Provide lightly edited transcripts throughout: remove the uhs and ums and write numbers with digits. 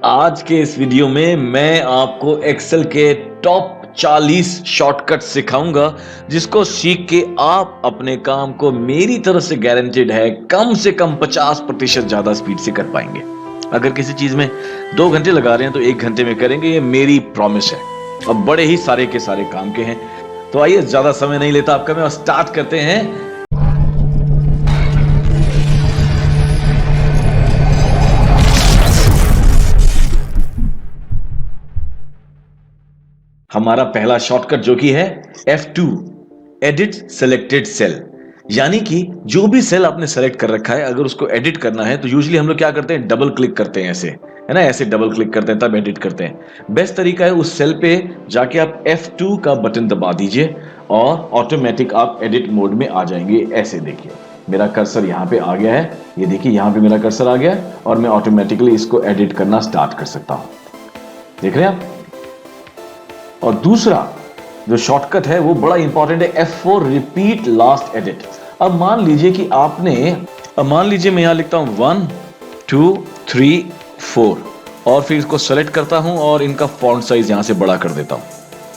आज के इस वीडियो में मैं आपको एक्सेल के टॉप 40 शॉर्टकट सिखाऊंगा जिसको सीख के आप अपने काम को मेरी तरफ से गारंटेड है कम से कम 50% ज्यादा स्पीड से कर पाएंगे। अगर किसी चीज में 2 घंटे लगा रहे हैं तो 1 घंटे में करेंगे, ये मेरी प्रॉमिस है। अब बड़े ही सारे के सारे काम के हैं, तो आइए ज्यादा समय नहीं लेता आपका मैं, स्टार्ट करते हैं। हमारा पहला शॉर्टकट जो कि है F2, एडिट सेलेक्टेड सेल। यानी कि जो भी सेल आपने सेलेक्ट कर रखा है, अगर उसको एडिट करना है तो यूजुअली हम लोग क्या करते हैं, डबल क्लिक करते हैं, ऐसे है ना, ऐसे डबल क्लिक करते हैं तब एडिट करते हैं। बेस्ट तरीका है उस सेल पे जाके आप F2 का बटन दबा दीजिए और ऑटोमेटिक आप एडिट मोड में आ जाएंगे। ऐसे देखिए मेरा कर्सर यहाँ पे आ गया है, ये देखिए यहाँ पे मेरा कर्सर आ गया है और मैं ऑटोमेटिकली इसको एडिट करना स्टार्ट कर सकता हूँ। देख रहे हैं आप। और दूसरा जो शॉर्टकट है वो बड़ा इंपॉर्टेंट है, F4 रिपीट लास्ट एडिट। अब मान लीजिए कि मान लीजिए मैं यहां लिखता हूं 1 2 3 4 और फिर इसको सेलेक्ट करता हूं और इनका फॉन्ट साइज यहां से बड़ा कर देता हूं।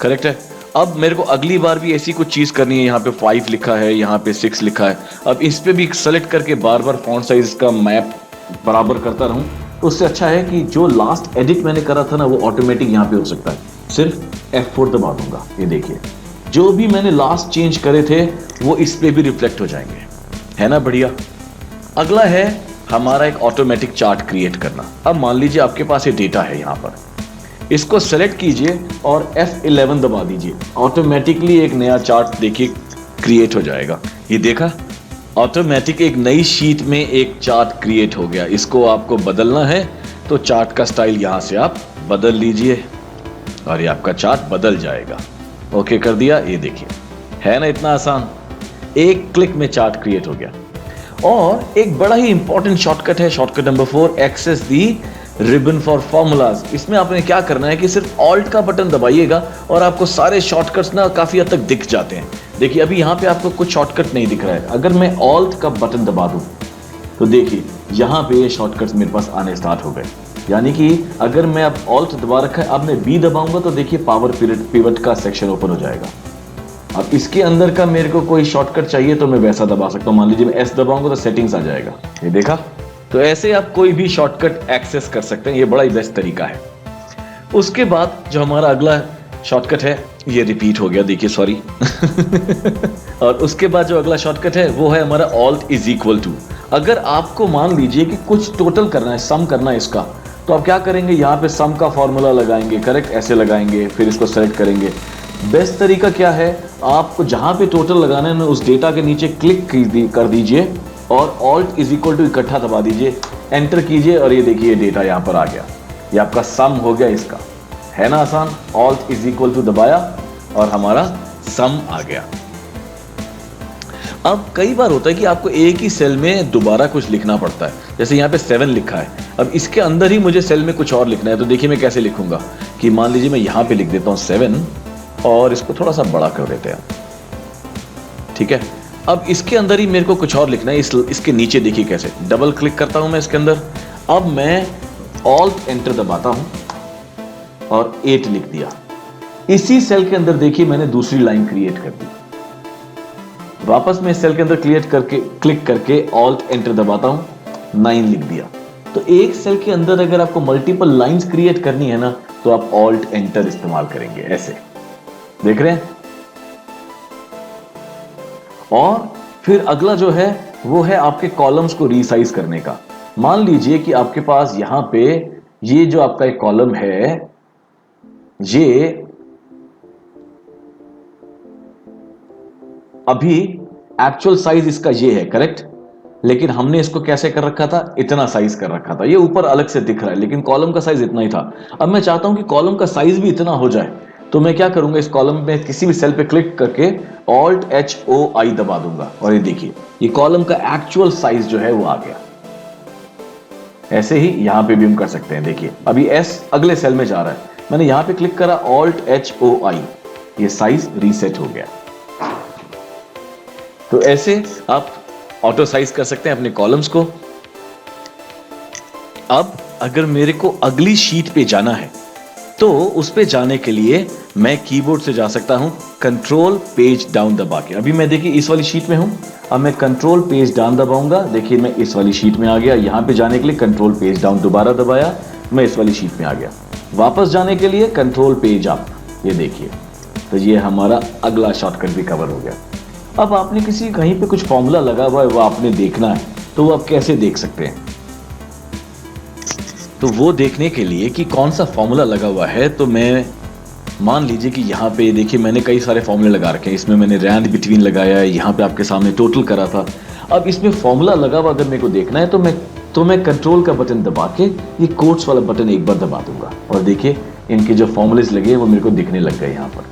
करेक्ट है। अब मेरे को अगली बार भी ऐसी कुछ चीज करनी है, यहां पे 5 लिखा है, यहां पे 6 लिखा है। अब इस पे भी सेलेक्ट करके बार बार फॉन्ट साइज का मैप बराबर करता रहूं, तो उससे अच्छा है कि जो लास्ट एडिट मैंने करा था ना वो ऑटोमेटिक यहां पे हो सकता है। सिर्फ F4 दबा दूंगा, ये देखिए जो भी मैंने लास्ट चेंज करे थे वो इस पे भी रिफ्लेक्ट हो जाएंगे, है ना बढ़िया। अगला है हमारा एक ऑटोमेटिक चार्ट क्रिएट करना। अब मान लीजिए आपके पास ये डेटा है, यहां पर इसको सेलेक्ट कीजिए और F11 दबा दीजिए, ऑटोमेटिकली एक नया चार्ट देखिए क्रिएट हो जाएगा। ये देखा, ऑटोमेटिक एक नई शीट में एक चार्ट क्रिएट हो गया। इसको आपको बदलना है तो चार्ट का स्टाइल यहां से आप बदल लीजिए और ये आपका चार्ट बदल जाएगा। ओके कर दिया, ये देखिए है ना इतना आसान, एक क्लिक में चार्ट क्रिएट हो गया। और एक बड़ा ही इंपॉर्टेंट शॉर्टकट है, shortcut number 4, access the ribbon for formulas. इसमें आपने क्या करना है कि सिर्फ ऑल्ट का बटन दबाइएगा और आपको सारे शॉर्टकट्स ना काफी हद तक दिख जाते हैं। देखिए अभी यहाँ पे आपको कुछ शॉर्टकट नहीं दिख रहा है, अगर मैं ऑल्ट का बटन दबा दूं तो देखिए यहाँ पे ये शॉर्टकट्स मेरे पास आने स्टार्ट हो गए। यानी कि अगर मैं अब ऑल्ट दबा रखा है, अब मैं बी दबाऊंगा तो देखिए पावर पिवट का सेक्शन ओपन हो जाएगा। अब इसके अंदर का मेरे को कोई शॉर्टकट चाहिए तो मैं वैसा दबा सकता हूं, मान लीजिए मैं एस दबाऊंगा तो सेटिंग्स आ जाएगा। ये देखा, तो ऐसे आप कोई भी शॉर्टकट एक्सेस कर सकते हैं, ये बड़ा ही बेस्ट तरीका है। उसके बाद जो हमारा अगला शॉर्टकट है, ये रिपीट हो गया देखिए, सॉरी और उसके बाद जो अगला शॉर्टकट है वो है हमारा ऑल्ट इज इक्वल टू। अगर आपको मान लीजिए कि कुछ टोटल करना है, सम करना है इसका, तो आप क्या करेंगे, यहाँ पे सम का फॉर्मूला लगाएंगे, करेक्ट ऐसे लगाएंगे, फिर इसको सेलेक्ट करेंगे। बेस्ट तरीका क्या है, आपको जहां पे टोटल लगाना है ना उस डेटा के नीचे क्लिक कर दीजिए और ऑल्ट इज इक्वल टू इकट्ठा दबा दीजिए, एंटर कीजिए और ये देखिए डेटा यहाँ पर आ गया। ये आपका सम हो गया इसका, है ना आसान। ऑल्ट इज इक्वल टू दबाया और हमारा सम आ गया। अब कई बार होता है कि आपको एक ही सेल में दोबारा कुछ लिखना पड़ता है, जैसे यहाँ पे 7 लिखा है, अब इसके अंदर ही मुझे सेल में कुछ और लिखना है, तो देखिए मैं कैसे लिखूंगा कि मान लीजिए मैं यहाँ पे लिख देता हूँ 7 और इसको थोड़ा सा बड़ा कर देते हैं, ठीक है। अब इसके अंदर ही मेरे को कुछ और लिखना है, इसके नीचे देखिए कैसे, डबल क्लिक करता हूं मैं इसके अंदर। अब मैं ऑल्ट एंटर दबाता हूं और 8 लिख दिया। इसी सेल के अंदर देखिए मैंने दूसरी लाइन क्रिएट कर दी। वापस मैं सेल के अंदर क्लिक करके ऑल्ट एंटर दबाता हूं, 9 लिख दिया। तो एक सेल के अंदर अगर आपको मल्टीपल लाइंस क्रिएट करनी है ना तो आप ऑल्ट एंटर इस्तेमाल करेंगे, ऐसे देख रहे हैं। और फिर अगला जो है वो है आपके कॉलम्स को रीसाइज करने का। मान लीजिए कि आपके पास यहां पे ये जो आपका एक कॉलम है, ये अभी एक्चुअल साइज इसका ये है, करेक्ट, लेकिन हमने इसको कैसे कर रखा था, इतना साइज कर रखा था। ये ऊपर अलग से दिख रहा है लेकिन कॉलम का साइज इतना ही था। अब मैं चाहता हूं कि कॉलम का साइज भी इतना हो जाए, तो मैं क्या करूंगा, इस कॉलम में किसी भी सेल पे क्लिक करके ऑल्ट HOI दबा दूंगा और ये देखिए ये कॉलम का एक्चुअल साइज जो है वो आ गया। ऐसे ही यहां पे भी हम कर सकते हैं। देखिए अभी S अगले सेल में जा रहा है, मैंने यहां पे क्लिक करा ऑल्ट HOI, ये साइज रीसेट हो गया। तो ऐसे आप ऑटो साइज कर सकते हैं अपने कॉलम्स को। अब अगर मेरे को अगली शीट पे जाना है तो उस पे जाने के लिए मैं कीबोर्ड से जा सकता हूं कंट्रोल पेज डाउन दबा के। अभी मैं देखिए इस वाली शीट में हूं, अब मैं कंट्रोल पेज डाउन दबाऊंगा, देखिए मैं इस वाली शीट में आ गया। यहां पे जाने के लिए कंट्रोल पेज डाउन दोबारा दबाया, मैं इस वाली शीट में आ गया। वापस जाने के लिए कंट्रोल पेज अप, ये देखिए, तो ये हमारा अगला शॉर्टकट भी कवर हो गया। अब आपने किसी कहीं पे कुछ फॉर्मूला लगा हुआ है, वो आपने देखना है, तो वो आप कैसे देख सकते हैं? तो वो देखने के लिए कि कौन सा फॉर्मूला लगा हुआ है, तो मैं मान लीजिए कि यहाँ पे देखिए मैंने कई सारे फॉर्मूले लगा रखे हैं। इसमें मैंने रैंड बिटवीन लगाया है, यहाँ पे आपके सामने टोटल करा था। अब इसमें फॉर्मूला लगा हुआ अगर मेरे को देखना है तो मैं कंट्रोल का बटन दबा के ये कोट्स वाला बटन एक बार दबा दूंगा, और देखिए इनके जो फॉर्मूलेस लगे हैं वो मेरे को दिखने लग गए यहाँ पर।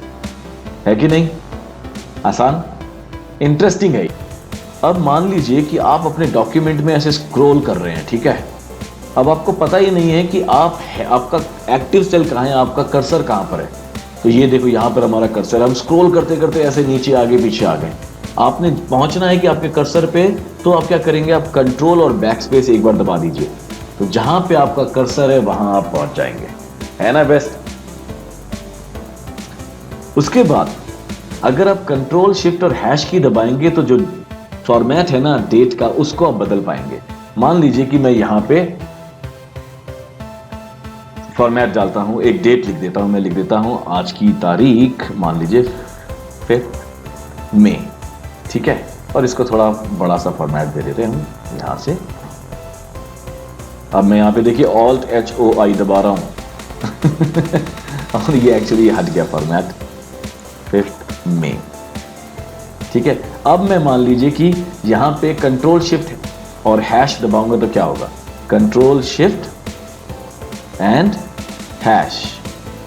है कि नहीं? आसान, इंटरेस्टिंग है। अब मान लीजिए कि आप अपने डॉक्यूमेंट में ऐसे स्क्रॉल कर रहे हैं, ठीक है। अब आपको पता ही नहीं है कि आपका एक्टिव सेल कहाँ है, आपका कर्सर कहाँ पर है। तो ये देखो यहाँ पर हमारा कर्सर, हम स्क्रॉल करते करते ऐसे नीचे आगे पीछे आ गए। आपने पहुंचना है कि आपके कर्सर पे, तो आप क्या करेंगे, आप कंट्रोल और बैक स्पेस एक बार दबा दीजिए, तो जहां पे आपका कर्सर है वहां आप पहुंच जाएंगे। है ना बेस्ट? उसके बाद अगर आप कंट्रोल शिफ्ट और हैश की दबाएंगे तो जो फॉर्मेट है ना डेट का, उसको आप बदल पाएंगे। मान लीजिए कि मैं यहां पे फॉर्मेट डालता हूं, एक डेट लिख देता हूं, मैं लिख देता हूं आज की तारीख, मान लीजिए 5 मई, ठीक है। और इसको थोड़ा बड़ा सा फॉर्मेट दे देते हैं हम यहां से। अब मैं यहां पे देखिए ऑल्ट HOI दबा रहा हूं और ये एक्चुअली हट गया फॉर्मेट 5 मई, ठीक है। अब मैं मान लीजिए कि यहां पे कंट्रोल शिफ्ट और हैश दबाऊंगा तो क्या होगा, कंट्रोल शिफ्ट एंड हैश,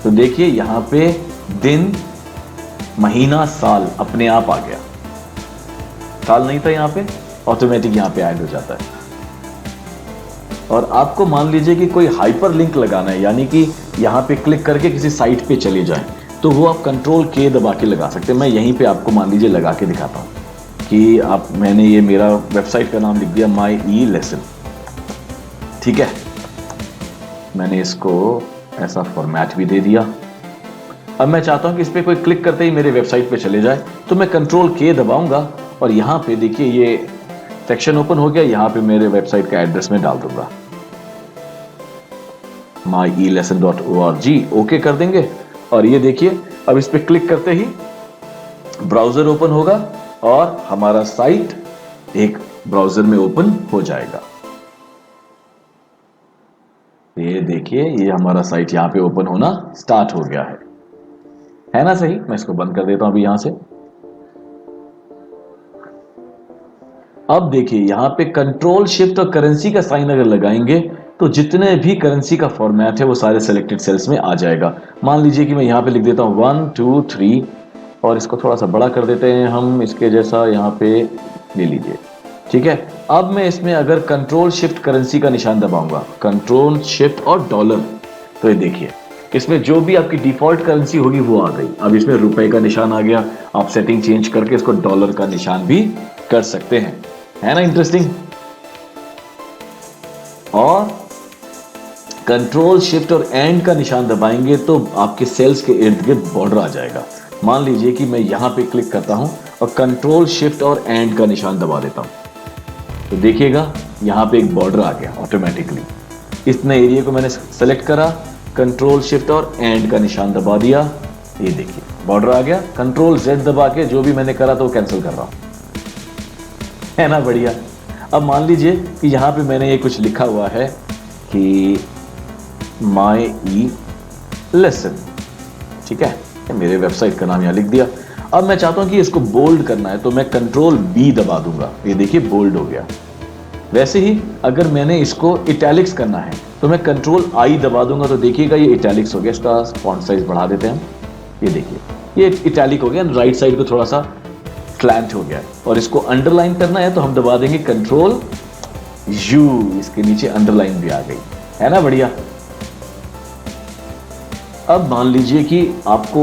तो देखिए यहां पे दिन, महीना, साल अपने आप आ गया। साल नहीं था यहां पे, ऑटोमेटिक यहां पे ऐड हो जाता है। और आपको मान लीजिए कि कोई हाइपर लिंक लगाना है, यानी कि यहां पे क्लिक करके किसी साइट पे चले जाएं, तो वो आप कंट्रोल K दबा के लगा सकते हैं। मैं यहीं पे आपको मान लीजिए लगा के दिखाता हूं कि मैंने ये मेरा वेबसाइट का नाम लिख दिया My E-Lesson, ठीक है। मैंने इसको ऐसा फॉर्मेट भी दे दिया। अब मैं चाहता हूं कि इस पे कोई क्लिक करते ही मेरे वेबसाइट पे चले जाए, तो मैं कंट्रोल K दबाऊंगा और यहां पे देखिए ये सेक्शन ओपन हो गया। यहां पे मेरे वेबसाइट का एड्रेस में डाल दूंगा myelesson.org, ओके कर देंगे। और ये देखिए अब इस पे क्लिक करते ही ब्राउजर ओपन होगा और हमारा साइट एक ब्राउजर में ओपन हो जाएगा। ये देखिए ये हमारा साइट यहां पे ओपन होना स्टार्ट हो गया है ना सही? मैं इसको बंद कर देता हूं अभी यहां से। अब देखिए यहां पे कंट्रोल शिफ्ट और करेंसी का साइन अगर लगाएंगे तो जितने भी करेंसी का फॉर्मेट है वो सारे सिलेक्टेड सेल्स में आ जाएगा। मान लीजिए कि मैं यहां पे लिख देता हूं 1 2 3 और इसको थोड़ा सा बड़ा कर देते हैं हम, इसके जैसा यहां पे ले लीजिए, ठीक है। अब मैं इसमें अगर कंट्रोल शिफ्ट करेंसी का निशान दबाऊंगा, कंट्रोल शिफ्ट और डॉलर, तो ये देखिए इसमें जो भी आपकी डिफॉल्ट करेंसी होगी वो आ गई। अब इसमें रुपए का निशान आ गया, आप सेटिंग चेंज करके इसको डॉलर का निशान भी कर सकते हैं। है ना इंटरेस्टिंग? और कंट्रोल शिफ्ट और एंड का निशान दबाएंगे तो आपके सेल्स के इर्द गिर्द बॉर्डर आ जाएगा। मान लीजिए कि मैं यहां पे क्लिक करता हूं और कंट्रोल शिफ्ट और एंड का निशान दबा देता हूं, तो देखिएगा यहां पे एक बॉर्डर आ गया ऑटोमेटिकली। इतने एरिया को मैंने सेलेक्ट करा, कंट्रोल शिफ्ट और एंड का निशान दबा दिया, ये देखिए बॉर्डर आ गया। कंट्रोल Z दबा के जो भी मैंने करा तो कैंसिल कर रहा हूं, है ना बढ़िया। अब मान लीजिए कि यहां पे मैंने ये कुछ लिखा हुआ है कि My E-Lesson, ठीक है, मेरे वेबसाइट का नाम यहां लिख दिया। अब मैं चाहता हूं कि इसको बोल्ड करना है तो मैं कंट्रोल B दबा दूंगा, ये देखिए बोल्ड हो गया। वैसे ही अगर मैंने इसको इटैलिक्स करना है तो मैं कंट्रोल I दबा दूंगा, तो देखिएगा ये इटैलिक्स हो गया। इसका फॉन्ट साइज बढ़ा देते हैं, ये देखिए ये इटैलिक हो गया, राइट साइड को थोड़ा सा स्लैंट हो गया है। और इसको अंडरलाइन करना है तो हम दबा देंगे कंट्रोल U, इसके नीचे अंडरलाइन भी आ गई, है ना बढ़िया। अब मान लीजिए कि आपको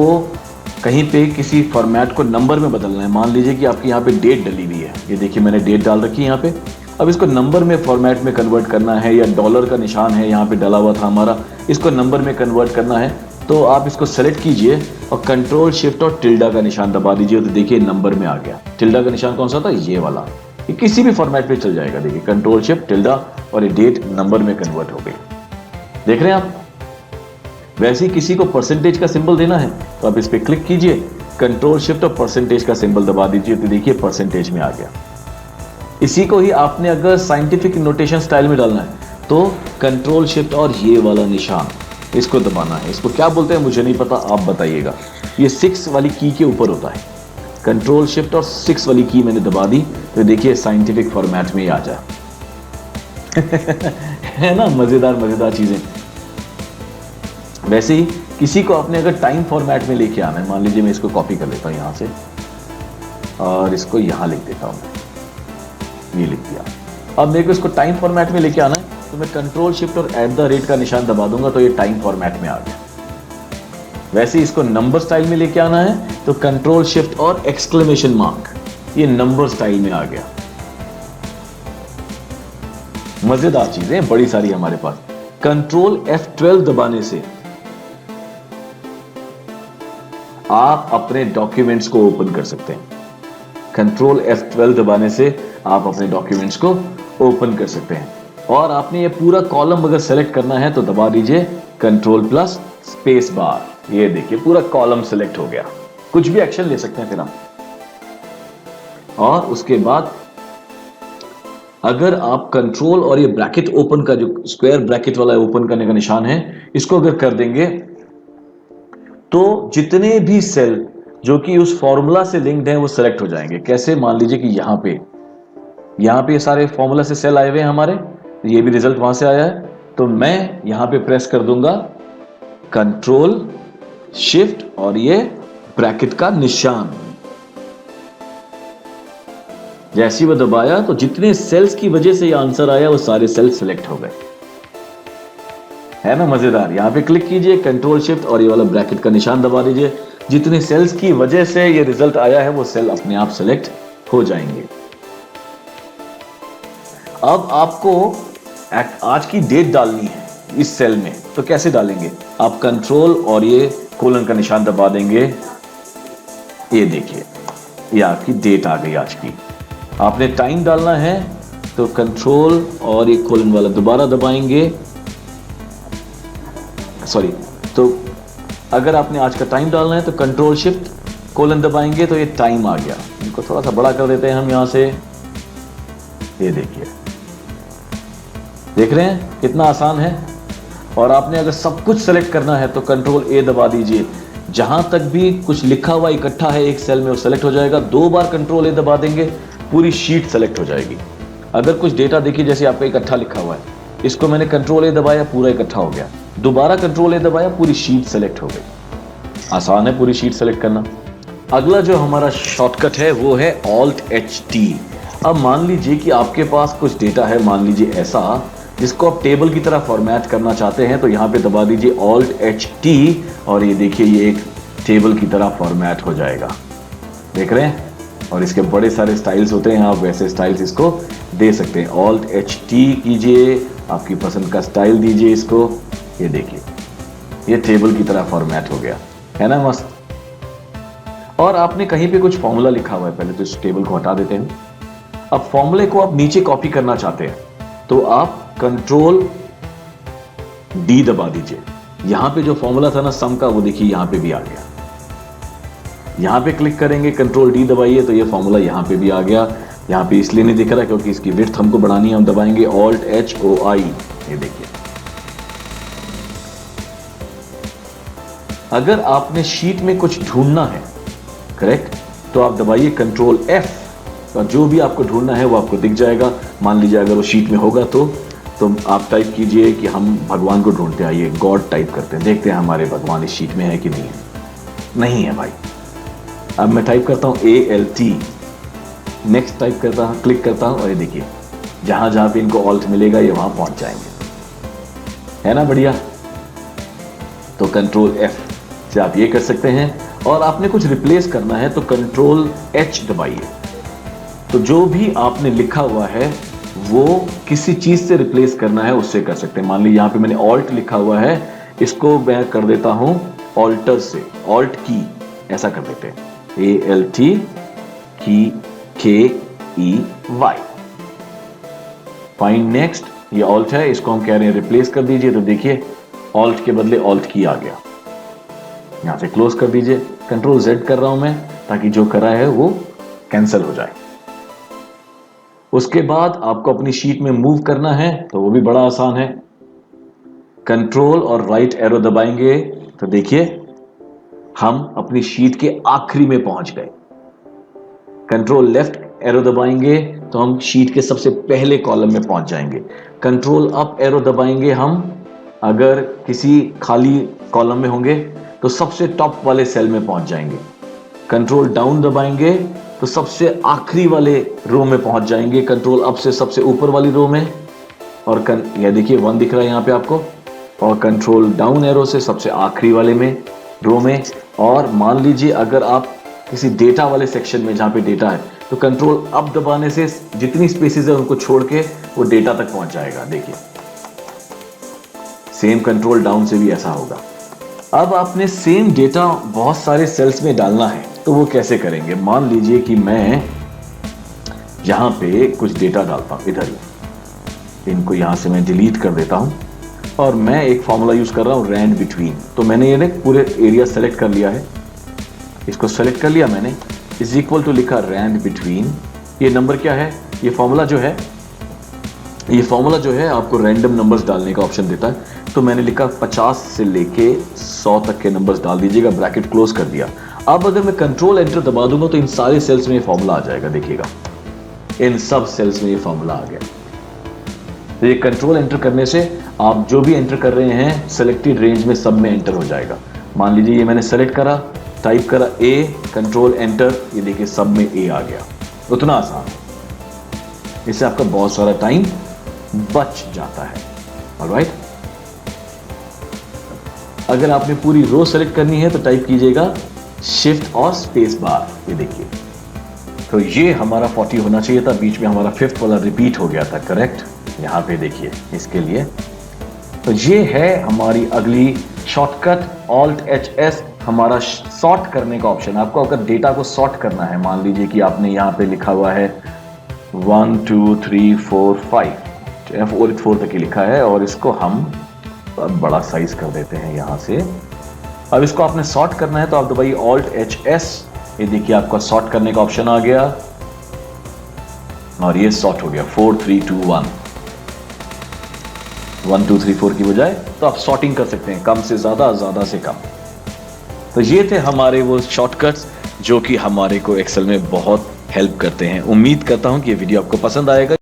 कहीं पे किसी फॉर्मेट को नंबर में बदलना है। मान लीजिए कि आपकी यहाँ पे डेट डली हुई है, ये देखिए मैंने डेट डाल रखी है यहाँ पे। अब इसको नंबर में फॉर्मेट में कन्वर्ट करना है, या डॉलर का निशान है यहाँ पे डला हुआ था हमारा, इसको नंबर में कन्वर्ट करना है, तो आप इसको सेलेक्ट कीजिए और कंट्रोल शिफ्ट और टिल्डा का निशान दबा दीजिए, तो देखिए नंबर में आ गया। टिल्डा का निशान कौन सा था, ये वाला, ये किसी भी फॉर्मेट में चल जाएगा। देखिए कंट्रोल शिफ्ट टिल्डा और ये डेट नंबर में कन्वर्ट हो गई, देख रहे हैं आप। वैसे ही किसी को परसेंटेज का सिंबल देना है तो आप इस पर क्लिक कीजिए, कंट्रोल शिफ्ट और परसेंटेज का सिंबल दबा दीजिए, तो देखिए परसेंटेज में आ गया। इसी को ही आपने अगर साइंटिफिक नोटेशन स्टाइल में डालना है तो कंट्रोल शिफ्ट और ये वाला निशान इसको दबाना है। इसको क्या बोलते हैं मुझे नहीं पता, आप बताइएगा। ये 6 वाली की के ऊपर होता है। कंट्रोल शिफ्ट और 6 वाली की मैंने दबा दी, तो देखिए साइंटिफिक फॉर्मेट में ही आ जाए। है ना, मजेदार चीजें। वैसे ही किसी को आपने अगर टाइम फॉर्मेट में लेके आना है, मान लीजिए मैं इसको कॉपी कर लेता हूं यहां से और इसको यहां लिख देता हूं, मैं ये लिख दिया। अब मेरे को इसको टाइम फॉर्मेट में लेके आना है तो मैं कंट्रोल शिफ्ट और @ का निशान दबा दूंगा, तो ये टाइम फॉर्मेट में आ गया। वैसे ही इसको नंबर स्टाइल में लेके आना है तो कंट्रोल शिफ्ट और एक्सक्लेमेशन मार्क, ये नंबर स्टाइल में आ गया। मजेदार चीजें बड़ी सारी हमारे पास। कंट्रोल F12 दबाने से आप अपने डॉक्यूमेंट्स को ओपन कर सकते हैं। कंट्रोल F12 दबाने से आप अपने डॉक्यूमेंट्स को ओपन कर सकते हैं। और आपने ये पूरा कॉलम अगर सेलेक्ट करना है तो दबा दीजिए कंट्रोल प्लस स्पेस बार, ये देखिए पूरा कॉलम सेलेक्ट हो गया। कुछ भी एक्शन ले सकते हैं फिर हम। और उसके बाद अगर आप कंट्रोल और ये ब्रैकेट ओपन का, जो स्क्वायर ब्रैकेट वाला ओपन करने का निशान है, इसको अगर कर देंगे तो जितने भी सेल जो कि उस फॉर्मूला से लिंक्ड हैं वो सेलेक्ट हो जाएंगे। कैसे, मान लीजिए कि यहां पे सारे फॉर्मूला से सेल आए हुए हैं हमारे, ये भी रिजल्ट वहां से आया है, तो मैं यहां पे प्रेस कर दूंगा कंट्रोल शिफ्ट और ये ब्रैकेट का निशान। जैसे ही वो दबाया तो जितने सेल्स की वजह से ये आंसर आया वो सारे सेल सिलेक्ट हो गए। है ना मजेदार। यहां पे क्लिक कीजिए, कंट्रोल शिफ्ट और ये वाला ब्रैकेट का निशान दबा दीजिए, जितने सेल्स की वजह से ये रिजल्ट आया है वो सेल अपने आप सिलेक्ट हो जाएंगे। अब आपको आज की डेट डालनी है इस सेल में, तो कैसे डालेंगे, आप कंट्रोल और ये कोलन का निशान दबा देंगे, ये देखिए ये आपकी डेट आ गई आज की। आपने टाइम डालना है तो कंट्रोल और ये कोलन वाला दोबारा दबाएंगे, तो अगर आपने आज का टाइम डालना है तो कंट्रोल शिफ्ट कोलन दबाएंगे तो ये टाइम आ गया। इनको थोड़ा सा बड़ा कर देते हैं हम यहां से, ये देखिए, देख रहे हैं कितना आसान है। और आपने अगर सब कुछ सेलेक्ट करना है तो कंट्रोल A दबा दीजिए, जहां तक भी कुछ लिखा हुआ इकट्ठा है एक सेल में वो सेलेक्ट हो जाएगा। 2 बार कंट्रोल A दबा देंगे, पूरी शीट सेलेक्ट हो जाएगी। अगर कुछ डेटा देखिए जैसे आपका इकट्ठा लिखा हुआ है, इसको मैंने कंट्रोल A दबाया, पूरा इकट्ठा हो गया, दोबारा कंट्रोल A दबाया, पूरी शीट सेलेक्ट हो गई। आसान है पूरी शीट सेलेक्ट करना। अगला जो हमारा शॉर्टकट है वो है Alt+T। अब मान लीजिए कि आपके पास कुछ डेटा है, मान लीजिए ऐसा, जिसको आप टेबल की तरह फॉर्मेट करना चाहते हैं, तो यहाँ पे दबा दीजिए Alt+T और ये देखिए ये एक टेबल की तरह फॉर्मेट हो जाएगा, देख रहे हैं। और इसके बड़े सारे स्टाइल्स होते हैं, आप वैसे स्टाइल्स इसको दे सकते हैं। Alt+T कीजिए, आपकी पसंद का स्टाइल दीजिए इसको, ये देखिए ये टेबल की तरह फॉर्मेट हो गया, है ना मस्त। और आपने कहीं पे कुछ फॉर्मूला लिखा हुआ है, पहले तो इस टेबल को हटा देते हैं। अब फॉर्मूले को आप नीचे कॉपी करना चाहते हैं तो आप कंट्रोल D दबा दीजिए। यहां पे जो फॉर्मूला था ना सम का, वो देखिए यहां पे भी आ गया। यहां पे क्लिक करेंगे, कंट्रोल D दबाइए तो ये फॉर्मूला यहां पे भी आ गया। यहां पे इसलिए नहीं दिख रहा क्योंकि इसकी विड्थ हमको बढ़ानी है, हम दबाएंगे Alt+HOI, ये देखिए। अगर आपने शीट में कुछ ढूंढना है, करेक्ट, तो आप दबाइए कंट्रोल F और जो भी आपको ढूंढना है वो आपको दिख जाएगा। मान लीजिए अगर वो शीट में होगा तो आप टाइप कीजिए कि हम भगवान को ढूंढते हैं, आइए गॉड टाइप करते हैं, देखते हैं हमारे भगवान इस शीट में है कि नहीं है। नहीं है भाई। अब मैं टाइप करता हूं ALT, नेक्स्ट टाइप करता हूं, क्लिक करता हूं और ये देखिए जहां जहां पे इनको ऑल्ट मिलेगा ये वहां पहुंच जाएंगे, है ना बढ़िया। तो कंट्रोल F से आप ये कर सकते हैं। और आपने कुछ रिप्लेस करना है तो कंट्रोल H दबाइए, तो जो भी आपने लिखा हुआ है वो किसी चीज से रिप्लेस करना है उससे कर सकते हैं। मान लीजिए यहाँ पे मैंने ऑल्ट लिखा हुआ है, इसको मैं कर देता हूं ऑल्टर से, ऑल्ट की ऐसा कर देते हैं, ALT की KEY। फाइंड नेक्स्ट, ये ऑल्ट है, इसको हम कह रहे हैं रिप्लेस कर दीजिए। तो देखिए ऑल्ट के बदले ऑल्ट की आ गया। यहां से क्लोज कर दीजिए, कंट्रोल Z कर रहा हूं मैं ताकि जो करा है वो कैंसिल हो जाए। उसके बाद आपको अपनी शीट में मूव करना है तो वो भी बड़ा आसान है। कंट्रोल और राइट एरो दबाएंगे तो देखिए हम अपनी शीट के आखिरी में पहुंच गए। कंट्रोल लेफ्ट एरो दबाएंगे तो हम शीट के सबसे पहले कॉलम में पहुंच जाएंगे। कंट्रोल अप एरो दबाएंगे हम अगर किसी खाली कॉलम में होंगे तो सबसे टॉप वाले सेल में पहुंच जाएंगे। कंट्रोल डाउन दबाएंगे तो सबसे आखिरी वाले रो में पहुंच जाएंगे। कंट्रोल अप से सबसे ऊपर वाली रो में, और यह देखिए 1 दिख रहा है यहां पे आपको, और कंट्रोल डाउन एरो से सबसे आखिरी वाले में रो में। और मान लीजिए अगर आप किसी डेटा वाले सेक्शन में जहां पे डेटा है तो कंट्रोल अप दबाने से जितनी स्पेसेस है उनको छोड़ के वो डेटा तक पहुंच जाएगा। देखिए सेम कंट्रोल डाउन से भी ऐसा होगा। अब आपने सेम डेटा बहुत सारे सेल्स में डालना है तो वो कैसे करेंगे? मान लीजिए कि मैं यहां पे कुछ डेटा डालता हूं, इधर ही, इनको यहां से मैं डिलीट कर देता हूं और मैं एक फॉर्मूला यूज कर रहा हूं रैंड बिटवीन। तो मैंने ये पूरे एरिया सेलेक्ट कर लिया है, इसको सेलेक्ट कर लिया मैंने, इज इक्वल टू लिखा रैंड बिटवीन। ये नंबर क्या है? ये फॉर्मूला जो है आपको रैंडम नंबर्स डालने का ऑप्शन देता है। तो मैंने लिखा 50 से लेके 100 तक के नंबर्स डाल दीजिएगा, ब्रैकेट क्लोज कर दिया। अब अगर मैं कंट्रोल एंटर दबा दूंगा तो इन सारे सेल्स में ये फॉर्मूला आ जाएगा। देखिएगा इन सब सेल्स में ये फॉर्मूला आ गया। तो ये कंट्रोल एंटर करने से आप जो भी एंटर कर रहे हैं सेलेक्टेड रेंज में सब में एंटर हो जाएगा। मान लीजिए ये मैंने सेलेक्ट करा, टाइप करा A, कंट्रोल एंटर, ये देखिए सब में A आ गया। उतना आसान है, इससे आपका बहुत सारा टाइम बच जाता है। ऑलराइट, अगर आपने पूरी रो सेलेक्ट करनी है तो टाइप कीजिएगा शिफ्ट और स्पेस बार। ये देखिए, तो ये हमारा 40 होना चाहिए था, बीच में हमारा 5th वाला रिपीट हो गया था। करेक्ट, यहां पे देखिए इसके लिए। तो ये है हमारी अगली शॉर्टकट, Alt+HS, हमारा सॉर्ट करने का ऑप्शन। आपको अगर डेटा को सॉर्ट करना है, मान लीजिए कि आपने यहां पे लिखा हुआ है 1 2 3 4 5, F 4 तक ही लिखा है, और इसको हम बड़ा साइज कर देते हैं यहां से। अब इसको आपने सॉर्ट करना है तो आप दबाइए Alt+HS, ये देखिए आपका सॉर्ट करने का ऑप्शन आ गया और ये सॉर्ट हो गया 4 3 2 1, 1 2 3 4 की बजाय। तो आप सॉर्टिंग कर सकते हैं, कम से ज्यादा, ज्यादा से कम। तो ये थे हमारे वो शॉर्टकट्स जो कि हमारे को एक्सेल में बहुत हेल्प करते हैं। उम्मीद करता हूं कि ये वीडियो आपको पसंद आएगा।